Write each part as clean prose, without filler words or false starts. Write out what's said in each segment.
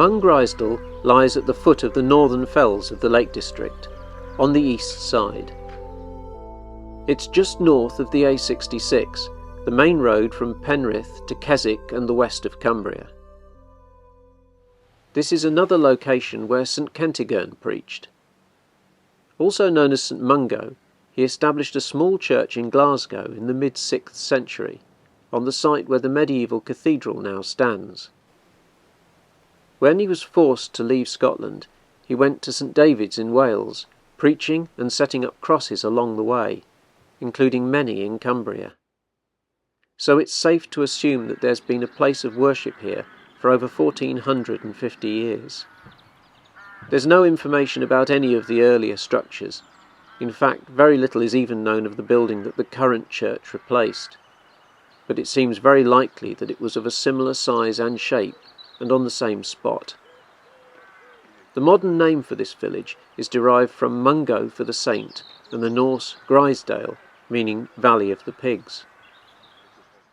Mungrisdale lies at the foot of the northern fells of the Lake District, on the east side. It's just north of the A66, the main road from Penrith to Keswick and the west of Cumbria. This is another location where St Kentigern preached. Also known as St Mungo, he established a small church in Glasgow in the mid-6th century, on the site where the medieval cathedral now stands. When he was forced to leave Scotland, he went to St David's in Wales, preaching and setting up crosses along the way, including many in Cumbria. So it's safe to assume that there's been a place of worship here for over 1450 years. There's no information about any of the earlier structures. In fact, very little is even known of the building that the current church replaced. But it seems very likely that it was of a similar size and shape, and on the same spot. The modern name for this village is derived from Mungo for the saint and the Norse Grisdale, meaning Valley of the Pigs.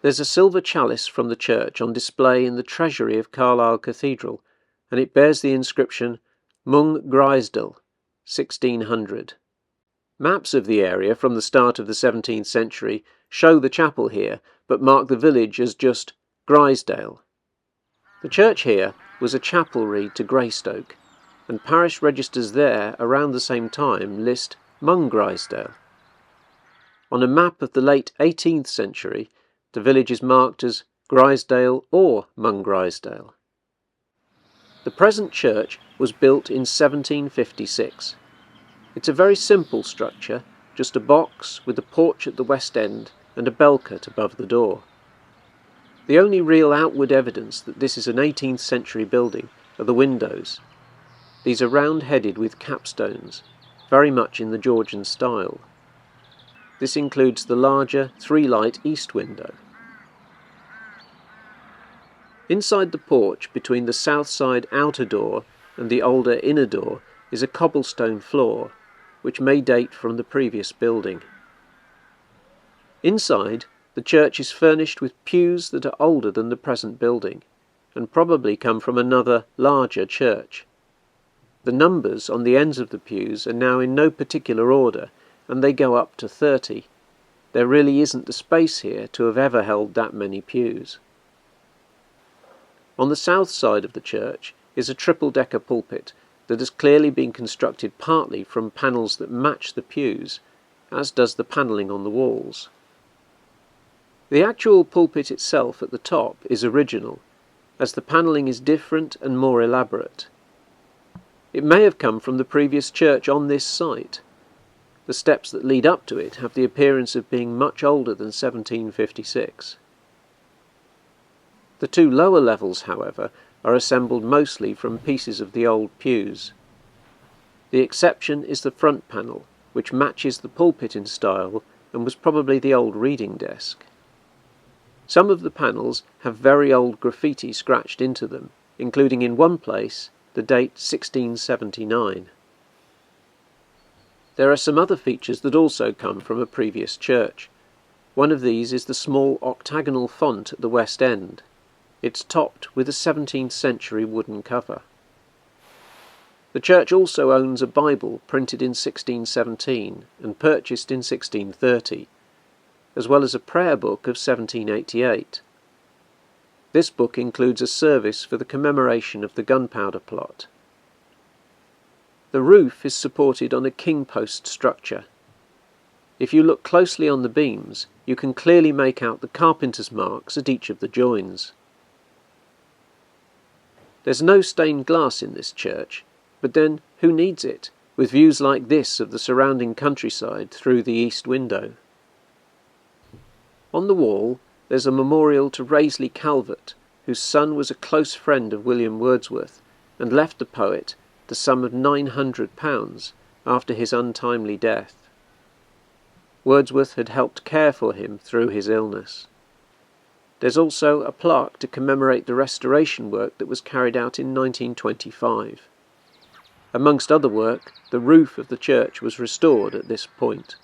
There's a silver chalice from the church on display in the treasury of Carlisle Cathedral, and it bears the inscription Mungrisdale, 1600. Maps of the area from the start of the 17th century show the chapel here, but mark the village as just Grisdale. The church here was a chapelry to Greystoke, and parish registers there around the same time list Mungrisdale. On a map of the late 18th century, the village is marked as Grisdale or Mungrisdale. The present church was built in 1756. It's a very simple structure, just a box with a porch at the west end and a bellcut above the door. The only real outward evidence that this is an 18th century building are the windows. These are round-headed with capstones, very much in the Georgian style. This includes the larger three-light east window. Inside the porch, between the south side outer door and the older inner door, is a cobblestone floor, which may date from the previous building. Inside, the church is furnished with pews that are older than the present building, and probably come from another, larger church. The numbers on the ends of the pews are now in no particular order, and they go up to 30. There really isn't the space here to have ever held that many pews. On the south side of the church is a triple-decker pulpit that has clearly been constructed partly from panels that match the pews, as does the panelling on the walls. The actual pulpit itself at the top is original, as the panelling is different and more elaborate. It may have come from the previous church on this site. The steps that lead up to it have the appearance of being much older than 1756. The two lower levels, however, are assembled mostly from pieces of the old pews. The exception is the front panel, which matches the pulpit in style and was probably the old reading desk. Some of the panels have very old graffiti scratched into them, including in one place the date 1679. There are some other features that also come from a previous church. One of these is the small octagonal font at the west end. It's topped with a 17th century wooden cover. The church also owns a Bible printed in 1617 and purchased in 1630, as well as a prayer book of 1788. This book includes a service for the commemoration of the gunpowder plot. The roof is supported on a king-post structure. If you look closely on the beams, you can clearly make out the carpenter's marks at each of the joins. There's no stained glass in this church, but then who needs it, with views like this of the surrounding countryside through the east window? On the wall there's a memorial to Raisley Calvert, whose son was a close friend of William Wordsworth, and left the poet the sum of £900 after his untimely death. Wordsworth had helped care for him through his illness. There's also a plaque to commemorate the restoration work that was carried out in 1925. Amongst other work, the roof of the church was restored at this point.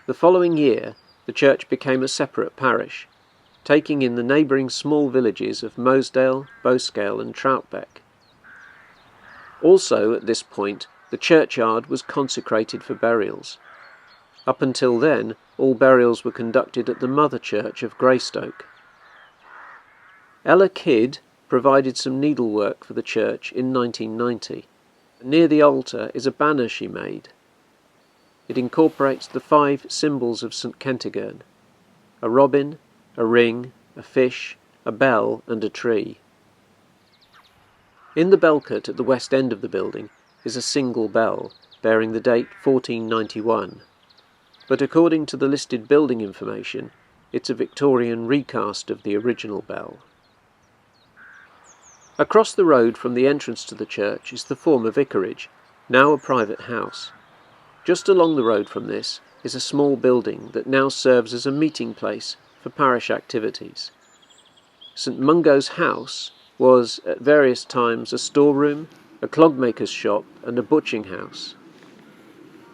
The following year, the church became a separate parish, taking in the neighbouring small villages of Mosdale, Boscale and Troutbeck, Also, at this point, the churchyard was consecrated for burials. Up until then, all burials were conducted at the mother church of Greystoke. Ella Kidd provided some needlework for the church in 1990. Near the altar is a banner she made. It incorporates the 5 symbols of St Kentigern: a robin, a ring, a fish, a bell and a tree. In the bellcote at the west end of the building is a single bell, bearing the date 1491, but according to the listed building information, it's a Victorian recast of the original bell. Across the road from the entrance to the church is the former vicarage, now a private house. Just along the road from this is a small building that now serves as a meeting place for parish activities. St Mungo's house was at various times a storeroom, a clogmaker's shop and a butching house.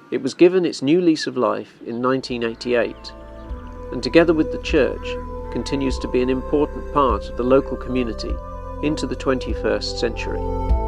It was given its new lease of life in 1988, and together with the church continues to be an important part of the local community into the 21st century.